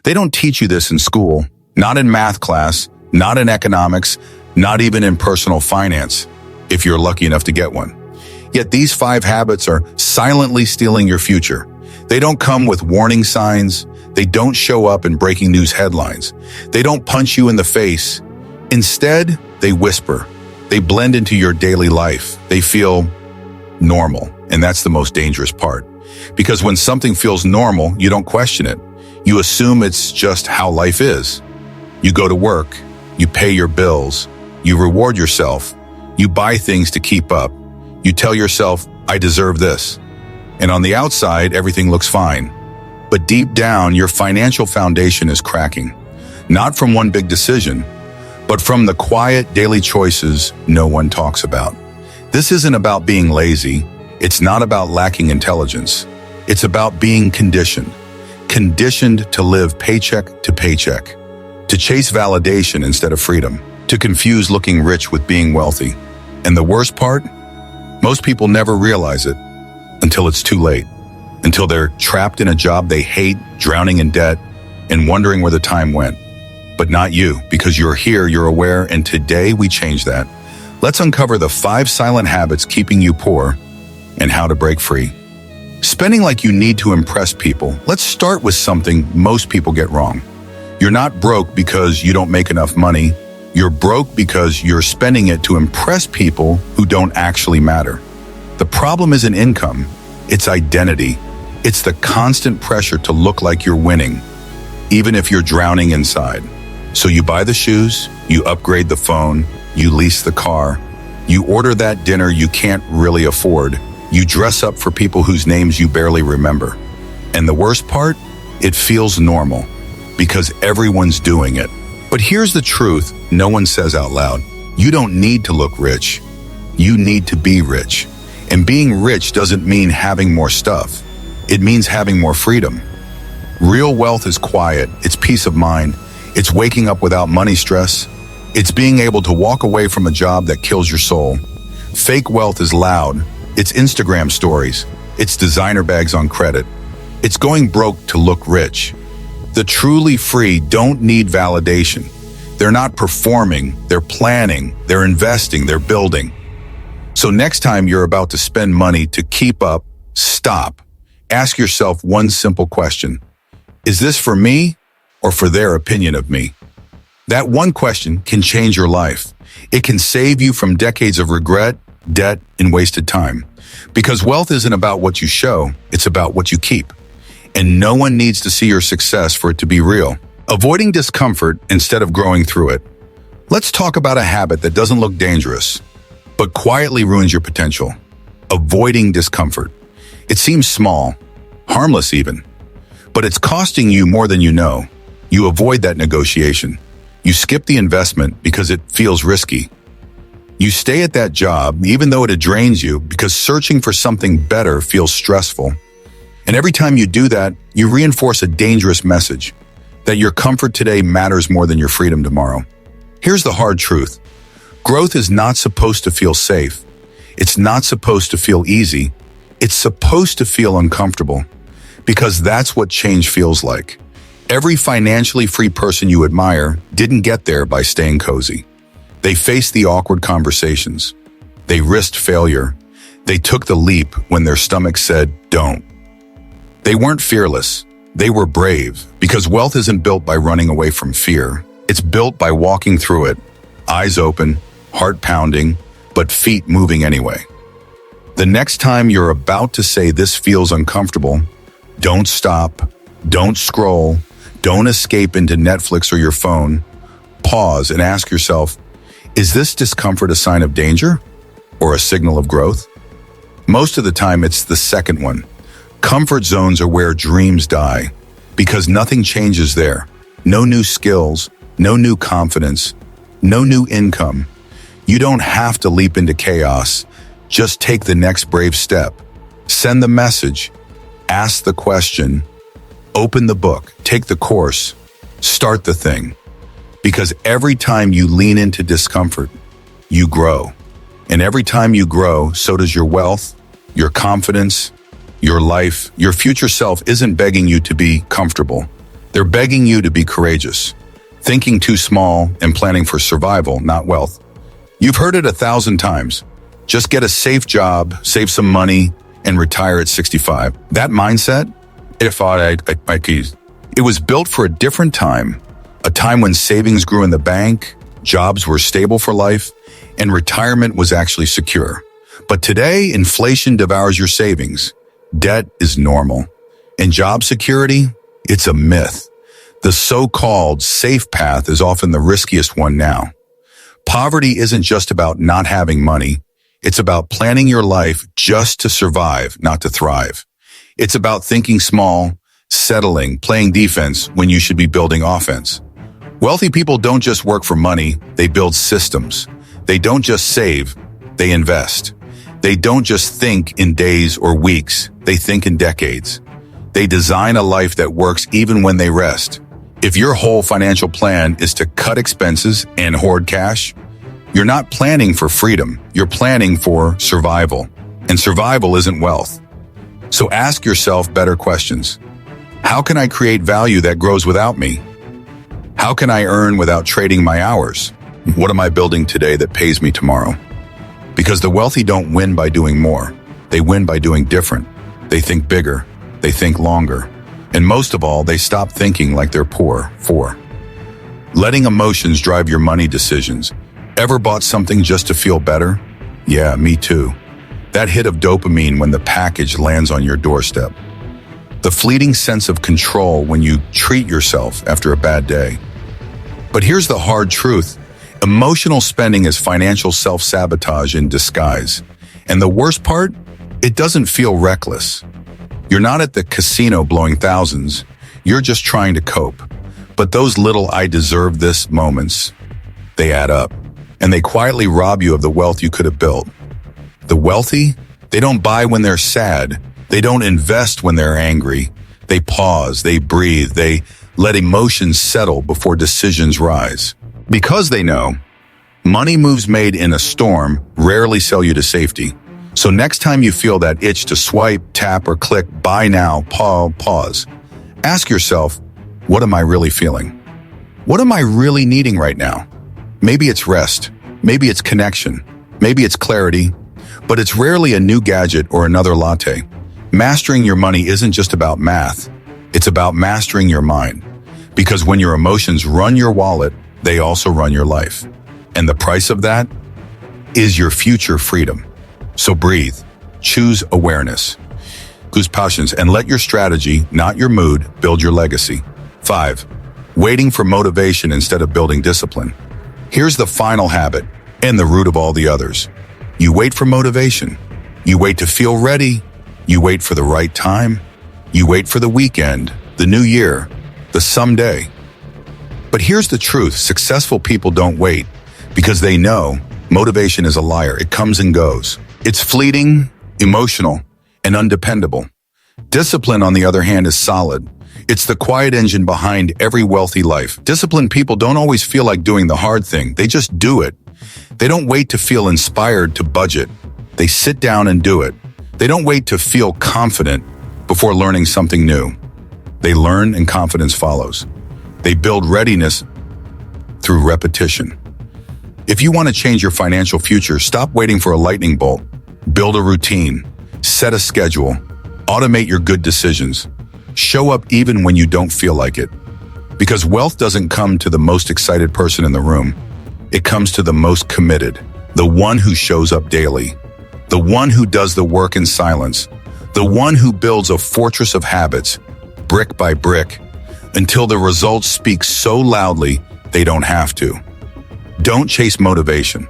They don't teach you this in school, not in math class, not in economics, not even in personal finance, if you're lucky enough to get one. Yet these 5 habits are silently stealing your future. They don't come with warning signs. They don't show up in breaking news headlines. They don't punch you in the face. Instead, they whisper. They blend into your daily life. They feel normal, and that's the most dangerous part. Because when something feels normal, you don't question it. You assume it's just how life is. You go to work, you pay your bills, you reward yourself, you buy things to keep up. You tell yourself, I deserve this. And on the outside, everything looks fine. But deep down, your financial foundation is cracking. Not from one big decision, but from the quiet daily choices no one talks about. This isn't about being lazy. It's not about lacking intelligence. It's about being conditioned. Conditioned to live paycheck to paycheck. To chase validation instead of freedom. To confuse looking rich with being wealthy. And the worst part? Most people never realize it until it's too late. Until they're trapped in a job they hate, drowning in debt, and wondering where the time went. But not you, because you're here, you're aware, and today we change that. Let's uncover the 5 silent habits keeping you poor and how to break free. Spending like you need to impress people. Let's start with something most people get wrong. You're not broke because you don't make enough money. You're broke because you're spending it to impress people who don't actually matter. The problem isn't income, it's identity. It's the constant pressure to look like you're winning, even if you're drowning inside. So you buy the shoes, you upgrade the phone, you lease the car, you order that dinner you can't really afford, you dress up for people whose names you barely remember. And the worst part? It feels normal, because everyone's doing it. But here's the truth no one says out loud. You don't need to look rich. You need to be rich. And being rich doesn't mean having more stuff. It means having more freedom. Real wealth is quiet, it's peace of mind, it's waking up without money stress, it's being able to walk away from a job that kills your soul. Fake wealth is loud, it's Instagram stories, it's designer bags on credit, it's going broke to look rich. The truly free don't need validation. They're not performing, they're planning, they're investing, they're building. So next time you're about to spend money to keep up, stop. Ask yourself one simple question. Is this for me or for their opinion of me? That one question can change your life. It can save you from decades of regret, debt, and wasted time. Because wealth isn't about what you show, it's about what you keep. And no one needs to see your success for it to be real. Avoiding discomfort instead of growing through it. Let's talk about a habit that doesn't look dangerous, but quietly ruins your potential. Avoiding discomfort. It seems small, harmless even, but it's costing you more than you know. You avoid that negotiation. You skip the investment because it feels risky. You stay at that job even though it drains you because searching for something better feels stressful. And every time you do that, you reinforce a dangerous message that your comfort today matters more than your freedom tomorrow. Here's the hard truth. Growth is not supposed to feel safe. It's not supposed to feel easy. It's supposed to feel uncomfortable, because that's what change feels like. Every financially free person you admire didn't get there by staying cozy. They faced the awkward conversations. They risked failure. They took the leap when their stomach said, don't. They weren't fearless. They were brave, because wealth isn't built by running away from fear. It's built by walking through it, eyes open, heart pounding, but feet moving anyway. The next time you're about to say this feels uncomfortable, don't stop, don't scroll, don't escape into Netflix or your phone. Pause and ask yourself, is this discomfort a sign of danger or a signal of growth? Most of the time, it's the second one. Comfort zones are where dreams die, because nothing changes there. No new skills, no new confidence, no new income. You don't have to leap into chaos. Just take the next brave step. Send the message. Ask the question. Open the book. Take the course. Start the thing. Because every time you lean into discomfort, you grow. And every time you grow, so does your wealth, your confidence, your life. Your future self isn't begging you to be comfortable. They're begging you to be courageous, thinking too small and planning for survival, not wealth. You've heard it 1,000 times. Just get a safe job, save some money, and retire at 65. That mindset, it was built for a different time, a time when savings grew in the bank, jobs were stable for life, and retirement was actually secure. But today, inflation devours your savings. Debt is normal. And job security, it's a myth. The so-called safe path is often the riskiest one now. Poverty isn't just about not having money. It's about planning your life just to survive, not to thrive. It's about thinking small, settling, playing defense when you should be building offense. Wealthy people don't just work for money, they build systems. They don't just save, they invest. They don't just think in days or weeks, they think in decades. They design a life that works even when they rest. If your whole financial plan is to cut expenses and hoard cash, you're not planning for freedom, you're planning for survival. And survival isn't wealth. So ask yourself better questions. How can I create value that grows without me? How can I earn without trading my hours? What am I building today that pays me tomorrow? Because the wealthy don't win by doing more. They win by doing different. They think bigger. They think longer. And most of all, they stop thinking like they're poor. 4. Letting emotions drive your money decisions. Ever bought something just to feel better? Yeah, me too. That hit of dopamine when the package lands on your doorstep. The fleeting sense of control when you treat yourself after a bad day. But here's the hard truth. Emotional spending is financial self-sabotage in disguise. And the worst part? It doesn't feel reckless. You're not at the casino blowing thousands. You're just trying to cope. But those little "I deserve this" moments, they add up. And they quietly rob you of the wealth you could have built. The wealthy, they don't buy when they're sad. They don't invest when they're angry. They pause, they breathe, they let emotions settle before decisions rise. Because they know, money moves made in a storm rarely sell you to safety. So next time you feel that itch to swipe, tap, or click buy now, pause. Ask yourself, what am I really feeling? What am I really needing right now? Maybe it's rest, maybe it's connection, maybe it's clarity, but it's rarely a new gadget or another latte. Mastering your money isn't just about math, it's about mastering your mind. Because when your emotions run your wallet, they also run your life. And the price of that is your future freedom. So breathe, choose awareness, choose passions, and let your strategy, not your mood, build your legacy. 5. Waiting for motivation instead of building discipline. Here's the final habit, and the root of all the others. You wait for motivation. You wait to feel ready. You wait for the right time. You wait for the weekend, the new year, the someday. But here's the truth. Successful people don't wait because they know motivation is a liar. It comes and goes. It's fleeting, emotional, and undependable. Discipline, on the other hand, is solid. It's the quiet engine behind every wealthy life. Disciplined people don't always feel like doing the hard thing. They just do it. They don't wait to feel inspired to budget. They sit down and do it. They don't wait to feel confident before learning something new. They learn and confidence follows. They build readiness through repetition. If you want to change your financial future, stop waiting for a lightning bolt. Build a routine. Set a schedule. Automate your good decisions. Show up even when you don't feel like it. Because wealth doesn't come to the most excited person in the room. It comes to the most committed, the one who shows up daily, the one who does the work in silence, the one who builds a fortress of habits, brick by brick, until the results speak so loudly they don't have to. Don't chase motivation.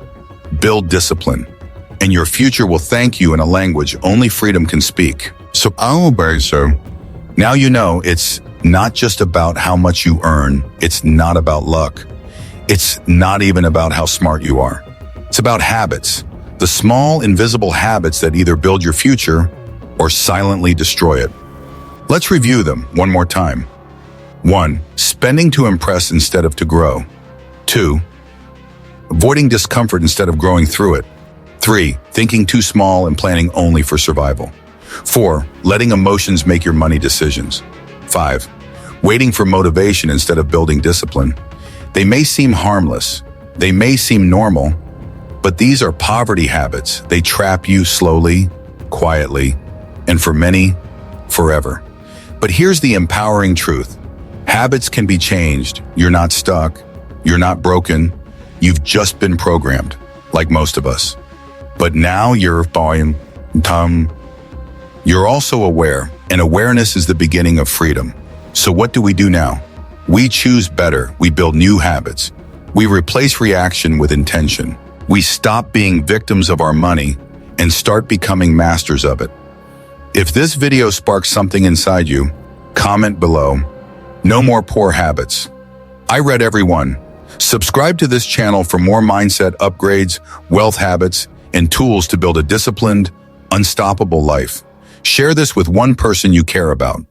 Build discipline. And your future will thank you in a language only freedom can speak. So, now you know it's not just about how much you earn. It's not about luck. It's not even about how smart you are. It's about habits. The small, invisible habits that either build your future or silently destroy it. Let's review them one more time. 1. Spending to impress instead of to grow. 2. Avoiding discomfort instead of growing through it. 3. Thinking too small and planning only for survival. 4. Letting emotions make your money decisions. 5. waiting for motivation instead of building discipline. They may seem harmless, they may seem normal, but these are poverty habits. They trap you slowly, quietly, and for many, forever. But here's the empowering truth. Habits can be changed. You're not stuck. You're not broken. You've just been programmed, like most of us. But now you're also aware, and awareness is the beginning of freedom. So what do we do now? We choose better. We build new habits. We replace reaction with intention. We stop being victims of our money and start becoming masters of it. If this video sparks something inside you, comment below. No more poor habits. I read everyone. Subscribe to this channel for more mindset upgrades, wealth habits, and tools to build a disciplined, unstoppable life. Share this with one person you care about,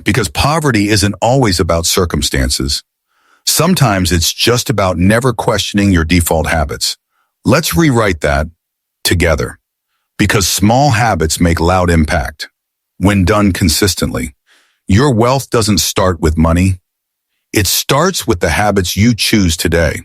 because poverty isn't always about circumstances. Sometimes it's just about never questioning your default habits. Let's rewrite that together, because small habits make loud impact when done consistently. Your wealth doesn't start with money. It starts with the habits you choose today.